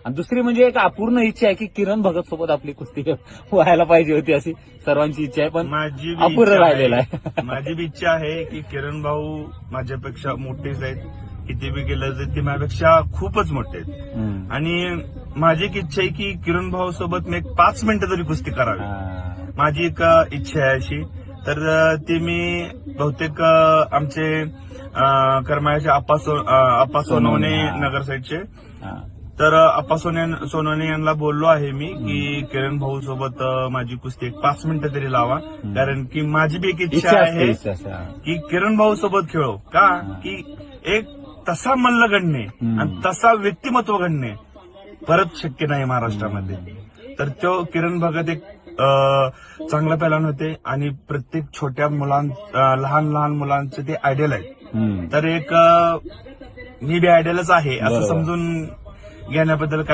आणि दुसरी म्हणजे एक अपूर्ण इच्छा आहे की किरण भगत सोबत आपली कुस्ती व्हायला पाहिजे होती, अशी सर्वांची इच्छा आहे, पण माझी बी अपूर्ण इच्छा राहिलेला आहे. आहे. माझी बी इच्छा आहे की किरण भाऊ माझ्यापेक्षा मोठेच आहेत. किती बी केलं तर ते माझ्यापेक्षा खूपच मोठे आहेत. हम्म. आणि माझी एक इच्छा आहे की किरण भाऊ सोबत मी एक 5 मिनिटं तरी कुस्ती करावी. हा. माझी एक इच्छा आहे अशी. तर ती मी बहुतेक आमचे करमाळ्याचे आप्पा सोनवणे हा. नगर साईडचे. हा. तर आप्पा सोनवणे यांना बोललो आहे मी की किरण भाऊ सोबत माझी कुस्ती एक 5 मिनिटं तरी लावा. कारण की माझी बी एक इच्छा आहे इच्छा असते, हा. की किरण भाऊ सोबत खेळो. का की एक तसा मल्ल घडणे आणि तसा व्यक्तिमत्व घडणे परत शक्य नाही महाराष्ट्रामध्ये. तर तो किरण भगत एक चांगला पैलवान होते आणि प्रत्येक छोट्या लहान लहान मुलांचे ते आयडियल आहेत. तर एक मी बी आयडियलच आहे असं बरोबर. समजून घेण्याबद्दल काय